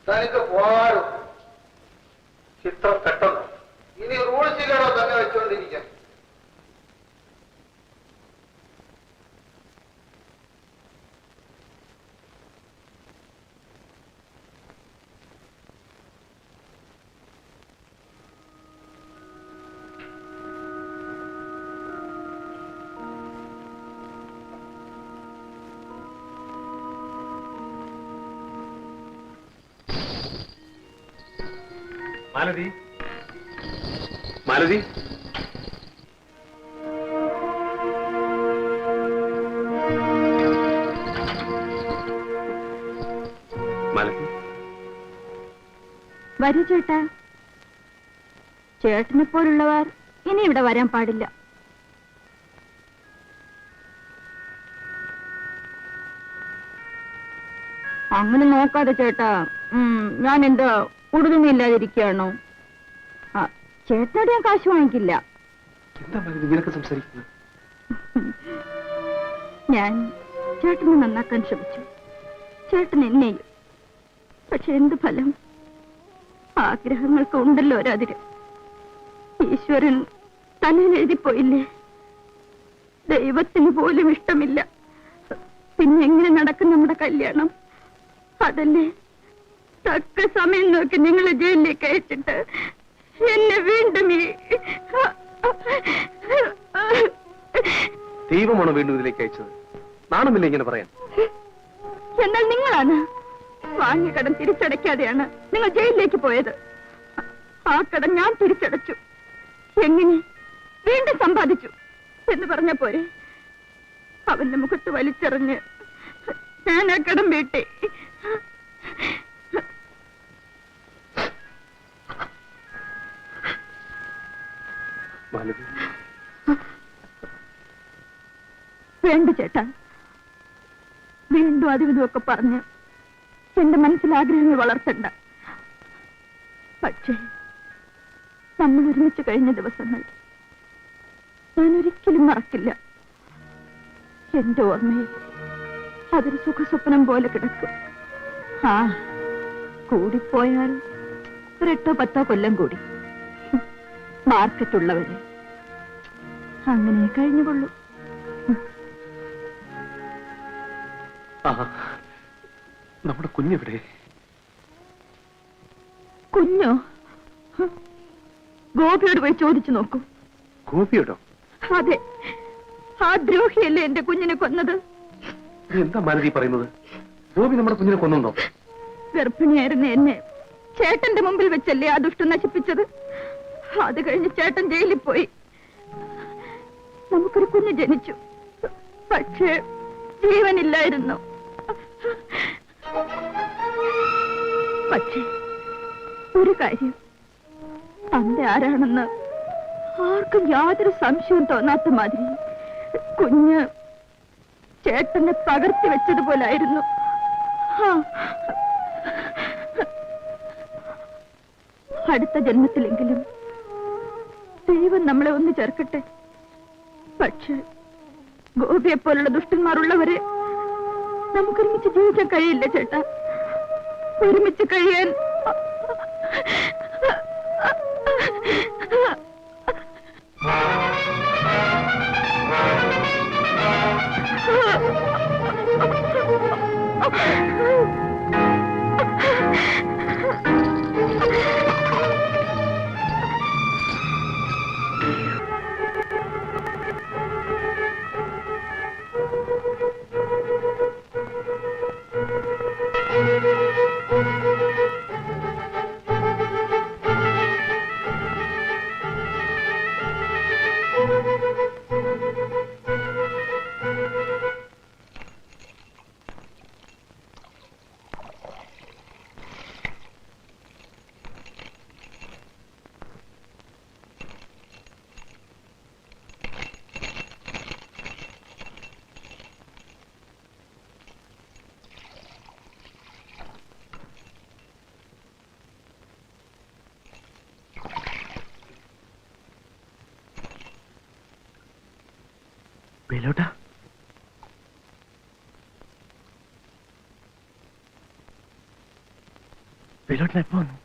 തനിക്ക് പോകാറും ഇത്ര പെട്ടെന്ന് ഇനി റൂൾസിലോ തന്നെ വെച്ചുകൊണ്ടിരിക്കാം. മാലതി, മാലതി, മാലതി. വരൂ ചേട്ടാ. ചേട്ടനെ പോലുള്ളവർ ഇനി ഇവിടെ വരാൻ പാടില്ല. അങ്ങനെ നോക്കാതെ ചേട്ടാ. ഞാൻ എന്താ ഉടുതുണിയില്ലാതിരിക്കുകയാണോ? ചേട്ടനോട് ഞാൻ കാശ് വാങ്ങിക്കില്ല. ഞാൻ ചേട്ടനെ നന്നാക്കാൻ ശ്രമിച്ചു, ചേട്ടൻ എന്നെയും. പക്ഷെ എന്ത് ഫലം? ആഗ്രഹങ്ങൾക്ക് ഉണ്ടല്ലോ ഒരതിര്. ഈശ്വരൻ തലയിൽ എഴുതിപ്പോയില്ലേ. ദൈവത്തിന് പോലും ഇഷ്ടമില്ല. പിന്നെ എങ്ങനെ നടക്കും നമ്മുടെ കല്യാണം? അതല്ലേ തക്ക സമയം നോക്കി നിങ്ങളെ ജയിലിലേക്ക് അയച്ചിട്ട് എന്നെ വീണ്ടും ദൈവമാണോ വീണ്ടും ഇതിലേക്ക് അയച്ചത്? നാണമില്ല ഇങ്ങനെ പറയാൻ. എന്നാൽ നിങ്ങളാണ്. വാങ്ങിയ കടം തിരിച്ചടയ്ക്കാതെയാണ് നിങ്ങൾ ജയിലിലേക്ക് പോയത്. ആ കടം ഞാൻ തിരിച്ചടച്ചു. എങ്ങനെ? വീണ്ടും സമ്പാദിച്ചു എന്ന് പറഞ്ഞ പോരെ? അവന്റെ മുഖത്ത് വലിച്ചെറിഞ്ഞ് ഞാൻ ആ കടം വീട്ടി. വേണ്ട ചേട്ടാ, വീണ്ടും അതും ഇതുമൊക്കെ പറഞ്ഞ് എന്റെ മനസ്സിൽ ആഗ്രഹങ്ങൾ വളർത്തണ്ട. പക്ഷേ നമ്മൾ ഒരുമിച്ച് കഴിഞ്ഞ ദിവസങ്ങൾ ഞാൻ ഒരിക്കലും മറക്കില്ല. എന്റെ ഓർമ്മയിൽ അതൊരു സുഖസ്വപ്നം പോലെ കിടക്കും. കൂടിപ്പോയാൽ ഒരു 8-10 കൊല്ലം കൂടി. മാർക്കറ്റുള്ളവര് അങ്ങനെ കഴിഞ്ഞുകൊള്ളു. നമ്മുടെ കുഞ്ഞെവിടെ? കുഞ്ഞോ? ഗോപിയോട് പോയി ചോദിച്ചു നോക്കൂ. ഗോപിയോടോ? അതെ, ആ ദ്രോഹിയല്ലേ എന്റെ കുഞ്ഞിനെ കൊന്നത്. എന്താ മാലതി പറയുന്നത്? ഗോപി നമ്മുടെ കുഞ്ഞിനെ കൊന്നുണ്ടോ? ഗർഭിണിയായിരുന്ന എന്നെ ചേട്ടന്റെ മുമ്പിൽ വെച്ചല്ലേ ആ ദുഷ്ടം നശിപ്പിച്ചത്. അത് കഴിഞ്ഞ് ചേട്ടൻ ജയിലിൽ പോയി. നമുക്കൊരു കുഞ്ഞ് ജനിച്ചു. പക്ഷേ ജീവനില്ലായിരുന്നു. പക്ഷേ ഒരു കാര്യം, തന്റെ ആരാണെന്ന് ആർക്കും യാതൊരു സംശയവും തോന്നാത്ത മാതിരി കുഞ്ഞ് ചേട്ടനെ പകർത്തി വെച്ചതുപോലായിരുന്നു. അടുത്ത ജന്മത്തിലെങ്കിലും ദൈവം നമ്മളെ ഒന്ന് ചേർക്കട്ടെ. പക്ഷെ ഗോപിയെ പോലുള്ള ദുഷ്ടന്മാരുള്ളവരെ നമുക്കൊരുമിച്ച് ജീവിക്കാൻ കഴിയില്ല ചേട്ടാ. ഒരുമിച്ച് കഴിയാൻ വേലോട്ടാ, വേലോട്ടൻ എപ്പോ വന്നു?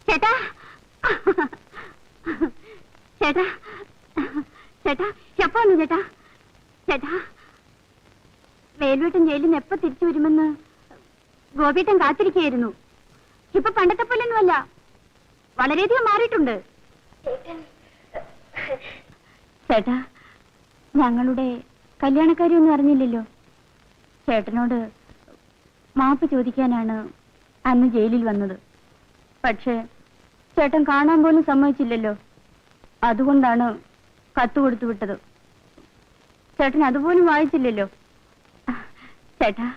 ചേട്ടാ ചേട്ടാ ചേട്ടാ എപ്പോ വന്നു ചേട്ടാ? ചേട്ടാ വേലുവേട്ടൻ ജയിലിൽ നിന്ന് എപ്പോ തിരിച്ചു വരുമെന്ന് ഗോപിയേട്ടൻ കാത്തിരിക്കുകയായിരുന്നു. ഇപ്പൊ പണ്ടത്തെ പോലൊന്നുമല്ല, വളരെയധികം മാറിയിട്ടുണ്ട്. ചേട്ടാ ഞങ്ങളുടെ കല്യാണക്കാരിയൊന്നും അറിഞ്ഞില്ലല്ലോ. ചേട്ടനോട് മാപ്പ് ചോദിക്കാനാണ് അന്ന് ജയിലിൽ വന്നത്. പക്ഷേ ചേട്ടൻ കാണാൻ പോലും സമ്മതിച്ചില്ലല്ലോ. അതുകൊണ്ടാണ് കത്ത് കൊടുത്തു വിട്ടത്. ചേട്ടൻ അതുപോലും വായിച്ചില്ലല്ലോ. ചേട്ടാ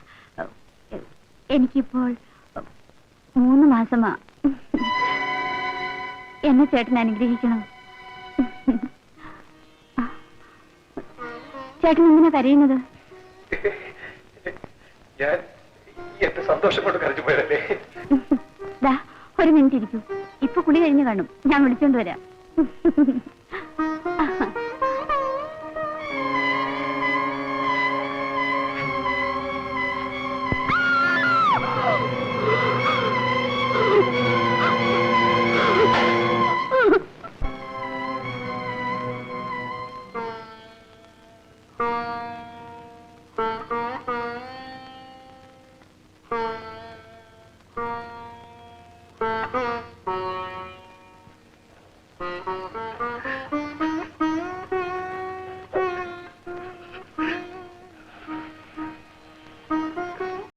എനിക്കിപ്പോൾ 3 മാസമാ. എന്നെ ചേട്ടൻ അനുഗ്രഹിക്കണം. ചേട്ടൻ എന്തിനാ കരയുന്നത്? ഞാൻ എന്റെ സന്തോഷം കൊണ്ട് കരഞ്ഞു പോയതല്ലേ. ഒരു മിനിറ്റ് ഇരിക്കൂ, ഇപ്പൊ കുളി കഴിഞ്ഞു കാണും, ഞാൻ വിളിച്ചോണ്ട് വരാം.